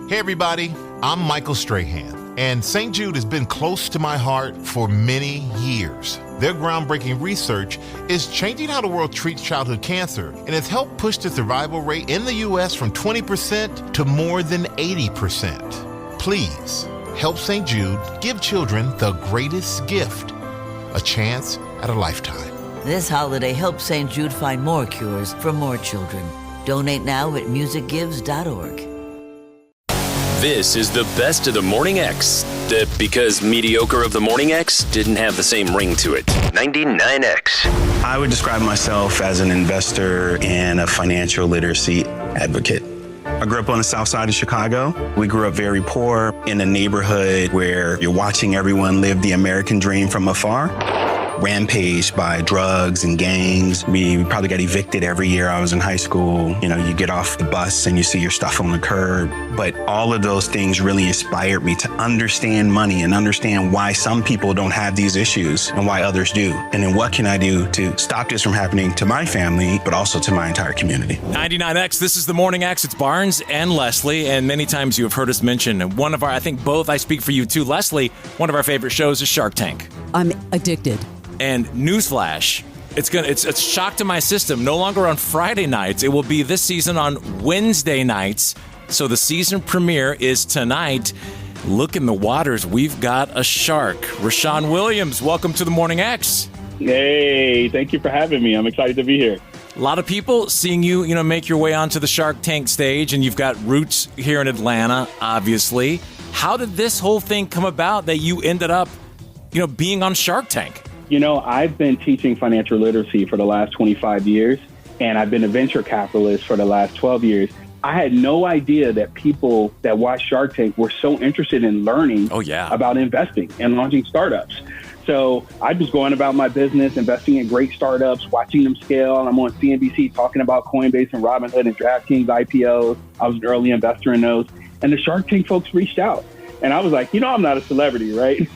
Hey everybody, I'm Michael Strahan, and St. Jude has been close to my heart for many years. Their groundbreaking research is changing how the world treats childhood cancer, and has helped push the survival rate in the U.S. from 20% to more than 80%. Please help St. Jude give children the greatest gift, a chance at a lifetime. This holiday, help St. Jude find more cures for more children. Donate now at musicgives.org. This is the best of the Morning X. Because mediocre of the Morning X didn't have the same ring to it. 99X. I would describe myself as an investor and a financial literacy advocate. I grew up on the south side of Chicago. We grew up very poor in a neighborhood where you're watching everyone live the American dream from afar. Rampaged by drugs and gangs. We probably got evicted every year I was in high school. You know, you get off the bus and you see your stuff on the curb. But all of those things really inspired me to understand money and understand why some people don't have these issues and why others do. And then what can I do to stop this from happening to my family, but also to my entire community? 99X, this is the Morning X. It's Barnes and Leslie. And many times you have heard us mention one of our, I think both, I speak for you too, Leslie, one of our favorite shows is Shark Tank. I'm addicted. And newsflash, it's a shock to my system. No longer on Friday nights. It will be this season on Wednesday nights. So the season premiere is tonight. Look in the waters. We've got a shark. Rashaun Williams, welcome to the Morning X. Hey, thank you for having me. I'm excited to be here. A lot of people seeing you, make your way onto the Shark Tank stage, and you've got roots here in Atlanta, obviously. How did this whole thing come about that you ended up, being on Shark Tank? I've been teaching financial literacy for the last 25 years, and I've been a venture capitalist for the last 12 years. I had no idea that people that watch Shark Tank were so interested in learning about investing and launching startups. So I was going about my business, investing in great startups, watching them scale. I'm on CNBC talking about Coinbase and Robinhood and DraftKings IPOs. I was an early investor in those. And the Shark Tank folks reached out. And I was like, I'm not a celebrity, right?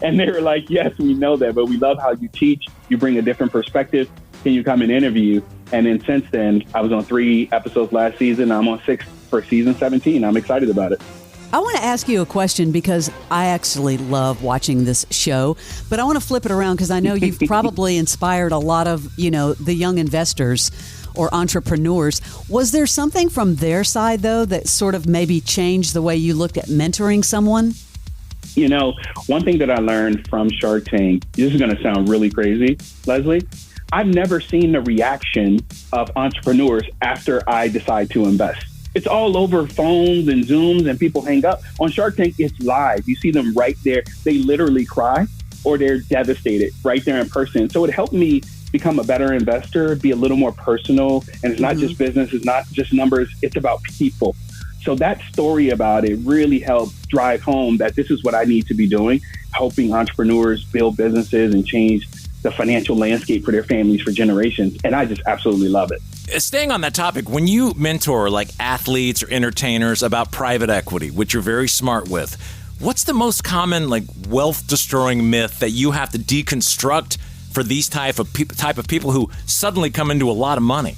And they were like, yes, we know that, but we love how you teach. You bring a different perspective. Can you come and interview? And then since then, I was on 3 episodes last season. I'm on 6 for season 17. I'm excited about it. I want to ask you a question because I actually love watching this show, but I want to flip it around because I know you've probably inspired a lot of, the young investors or entrepreneurs. Was there something from their side, though, that sort of maybe changed the way you looked at mentoring someone? One thing that I learned from Shark Tank, this is going to sound really crazy, Leslie. I've never seen the reaction of entrepreneurs after I decide to invest. It's all over phones and Zooms and people hang up. On Shark Tank, it's live. You see them right there. They literally cry or they're devastated right there in person. So it helped me become a better investor, be a little more personal. And it's not just business, it's not just numbers, it's about people. So that story about it really helped drive home that this is what I need to be doing, helping entrepreneurs build businesses and change the financial landscape for their families for generations. And I just absolutely love it. Staying on that topic, when you mentor like athletes or entertainers about private equity, which you're very smart with, what's the most common wealth destroying myth that you have to deconstruct for these type of people who suddenly come into a lot of money?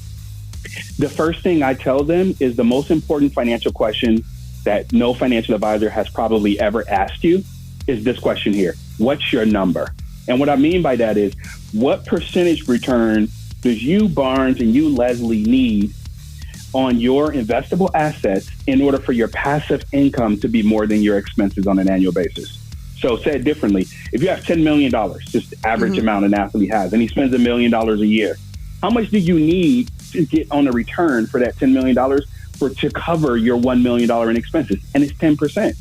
The first thing I tell them is the most important financial question that no financial advisor has probably ever asked you is this question here. What's your number? And what I mean by that is, what percentage return does you, Barnes, and you, Leslie, need on your investable assets in order for your passive income to be more than your expenses on an annual basis? So said differently, if you have $10 million, just the average amount an athlete has, and he spends $1 million a year, how much do you need to get on a return for that $10 million to cover your $1 million in expenses? And it's 10%.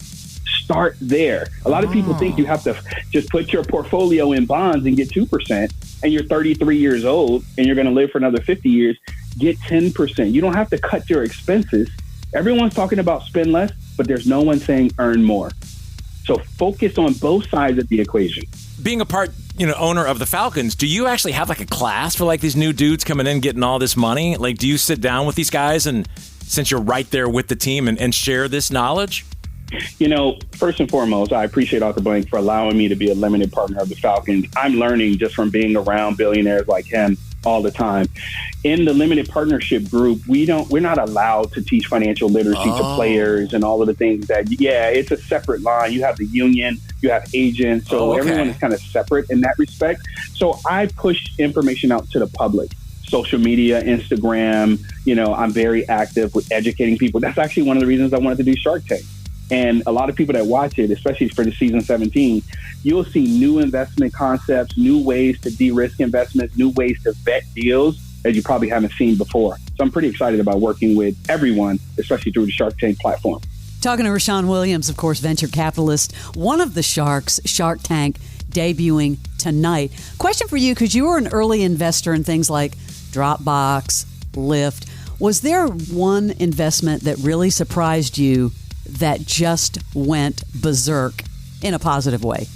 Start there. A lot of people think you have to just put your portfolio in bonds and get 2%, and you're 33 years old and you're going to live for another 50 years. Get 10%. You don't have to cut your expenses. Everyone's talking about spend less, but there's no one saying earn more. So focus on both sides of the equation. Being a part, owner of the Falcons, do you actually have a class for these new dudes coming in getting all this money? Do you sit down with these guys and since you're right there with the team and share this knowledge? First and foremost, I appreciate Arthur Blank for allowing me to be a limited partner of the Falcons. I'm learning just from being around billionaires like him all the time. In the limited partnership group, we're not allowed to teach financial literacy to players and all of the things that, it's a separate line. You have the union, you have agents, so everyone is kind of separate in that respect. So I push information out to the public. Social media, Instagram, I'm very active with educating people. That's actually one of the reasons I wanted to do Shark Tank. And a lot of people that watch it, especially for the season 17, you'll see new investment concepts, new ways to de-risk investments, new ways to vet deals that you probably haven't seen before. So I'm pretty excited about working with everyone, especially through the Shark Tank platform. Talking to Rashaun Williams, of course, venture capitalist, one of the sharks, Shark Tank, debuting tonight. Question for you, because you were an early investor in things like Dropbox, Lyft. Was there one investment that really surprised you that just went berserk in a positive way?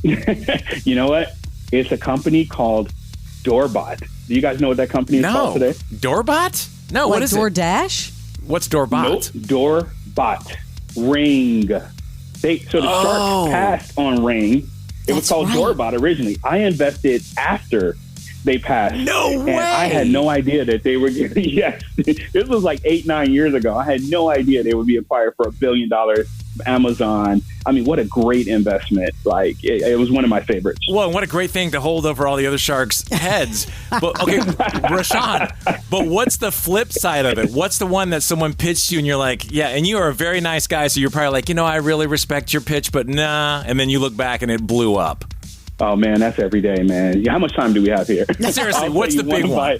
You know what? It's a company called Doorbot. Do you guys know what that company is called today? Doorbot? No, what is DoorDash? What's Doorbot? Nope, Doorbot. Ring. The shark passed on Ring. It was called Doorbot originally. I invested after they passed. No way! And I had no idea that they were getting, yes. This was like 8-9 years ago. I had no idea they would be acquired for $1 billion. Amazon. I mean, what a great investment. Like, it was one of my favorites. Well, and what a great thing to hold over all the other sharks' heads. But, okay, Rashaun, but what's the flip side of it? What's the one that someone pitched you and you're like, yeah, and you are a very nice guy, so you're probably like, I really respect your pitch, but nah. And then you look back and it blew up. Oh, man, that's every day, man. How much time do we have here? Seriously, what's the big one?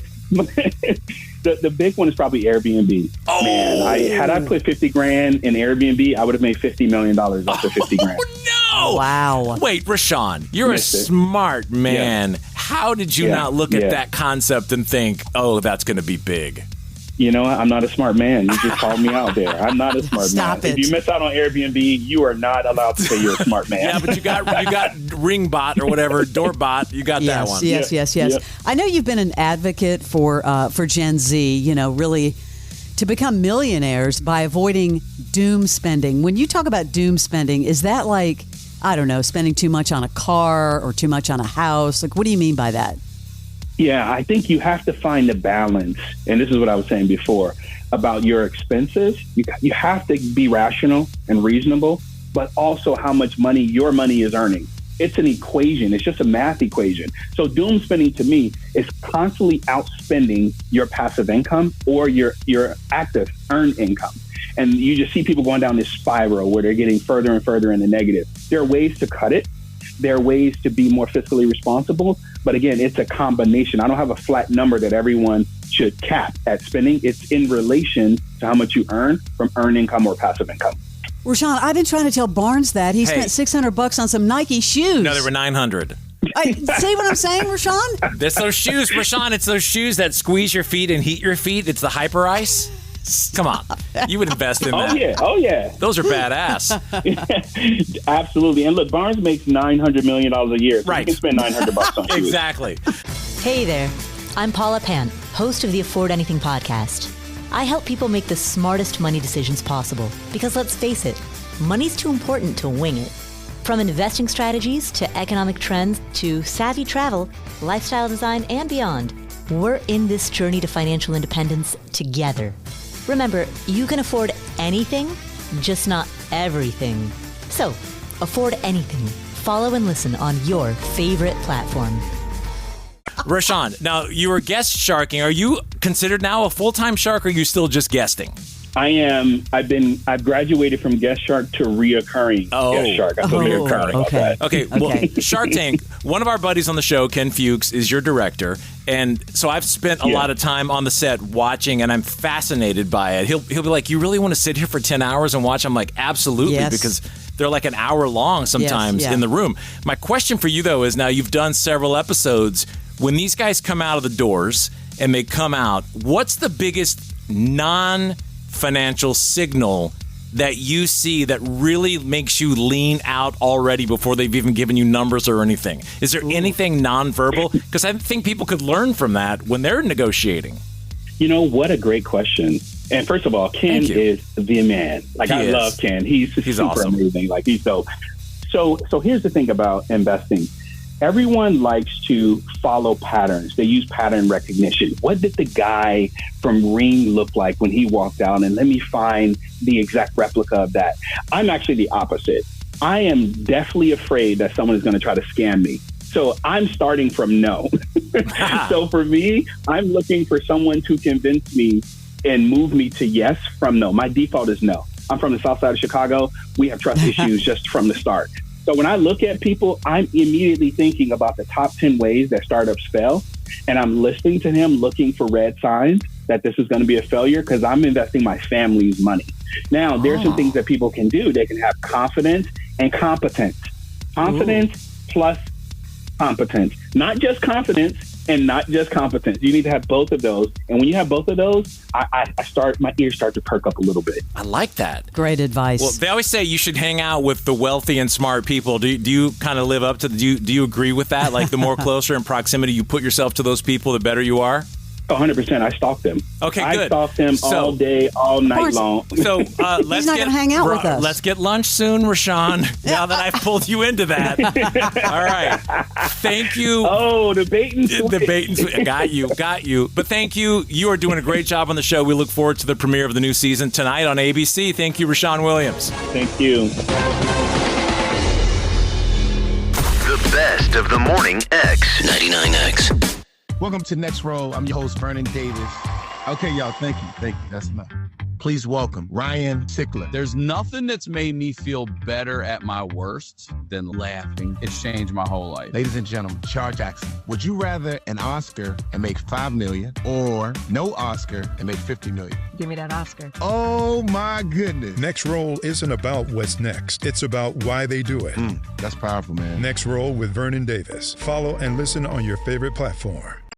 The big one is probably Airbnb. Oh, man, had I put $50,000 in Airbnb, I would have made $50 million off the $50,000. Oh, no! Wow. Wait, Rashaun, you're a smart man. Yeah. How did you not look at that concept and think, that's going to be big? You know what? I'm not a smart man. You just called me out there. I'm not a smart man. If you miss out on Airbnb, you are not allowed to say you're a smart man. Yeah, but you got Ringbot or whatever, Doorbot. You got that one. Yes. Yep. I know you've been an advocate for Gen Z, really to become millionaires by avoiding doom spending. When you talk about doom spending, is that like, I don't know, spending too much on a car or too much on a house? Like, what do you mean by that? Yeah, I think you have to find a balance. And this is what I was saying before about your expenses. You have to be rational and reasonable, but also how much money your money is earning. It's an equation. It's just a math equation. So doom spending to me is constantly outspending your passive income or your active earned income. And you just see people going down this spiral where they're getting further and further in the negative. There are ways to cut it. There are ways to be more fiscally responsible. But again, it's a combination. I don't have a flat number that everyone should cap at spending. It's in relation to how much you earn from earned income or passive income. Rashaun, I've been trying to tell Barnes that. He spent $600 on some Nike shoes. No, they were $900. See what I'm saying, Rashaun? It's those shoes, Rashaun. It's those shoes that squeeze your feet and heat your feet. It's the Hyper Ice. Come on. You would invest in that. Oh, yeah. Those are badass. Absolutely. And look, Barnes makes $900 million a year. So right. You can spend $900 on shoes. Exactly. Hey there. I'm Paula Pant, host of the Afford Anything podcast. I help people make the smartest money decisions possible because, let's face it, money's too important to wing it. From investing strategies to economic trends to savvy travel, lifestyle design, and beyond, we're in this journey to financial independence together. Remember, you can afford anything, just not everything. So, afford anything. Follow and listen on your favorite platform. Rashaun, now you were guest sharking. Are you considered now a full-time shark, or are you still just guesting? I am. I've graduated from guest shark to reoccurring guest shark. I feel very proud about that. Okay. Well, Shark Tank, one of our buddies on the show, Ken Fuchs, is your director. And so I've spent a lot of time on the set watching, and I'm fascinated by it. He'll be like, you really want to sit here for 10 hours and watch? I'm like, absolutely, because they're like an hour long sometimes in the room. My question for you, though, is now you've done several episodes. When these guys come out of the doors and they come out, what's the biggest non-financial signal that you see that really makes you lean out already before they've even given you numbers or anything? Is there anything nonverbal? Because I think people could learn from that when they're negeating. You know, what a great question. And first of all, Ken is the man. Like, I love Ken. He's super awesome. amazing. Like, he's dope. So here's the thing about investing. everyone likes to follow patterns. They use pattern recognition. What did the guy from Ring look like when he walked out? And let me find the exact replica of that. I'm actually the opposite. I am definitely afraid that someone is going to try to scam me. So I'm starting from no. So for me, I'm looking for someone to convince me and move me to yes from no. My default is no. I'm from the south side of Chicago. We have trust issues just from the start. So when I look at people, I'm immediately thinking about the top 10 ways that startups fail. And I'm listening to him, looking for red signs that this is going to be a failure because I'm investing my family's money. Now, there's some things that people can do. They can have confidence and competence. Confidence plus competence. Not just confidence and not just competence. You need to have both of those. And when you have both of those, my ears start to perk up a little bit. I like that. Great advice. Well, they always say you should hang out with the wealthy and smart people. Do you kind of live up to do you agree with that? Like the more closer in proximity you put yourself to those people, the better you are? 100%. I stalk them. Okay, good. I stalk them all day, all night long. So let's He's not going to hang out with us. Let's get lunch soon, Rashaun, now that I've pulled you into that. All right. Thank you. Oh, the bait and switch. The bait and switch. Got you. But thank you. You are doing a great job on the show. We look forward to the premiere of the new season tonight on ABC. Thank you, Rashaun Williams. Thank you. The best of the Morning X. 99X. Welcome to Next Roll. I'm your host, Vernon Davis. Okay, y'all, thank you. That's enough. Please welcome Ryan Sickler. There's nothing that's made me feel better at my worst than laughing. It's changed my whole life. Ladies and gentlemen, Char Jackson. Would you rather an Oscar and make $5 million or no Oscar and make $50 million? Give me that Oscar. Oh, my goodness. Next Roll isn't about what's next. It's about why they do it. That's powerful, man. Next Roll with Vernon Davis. Follow and listen on your favorite platform.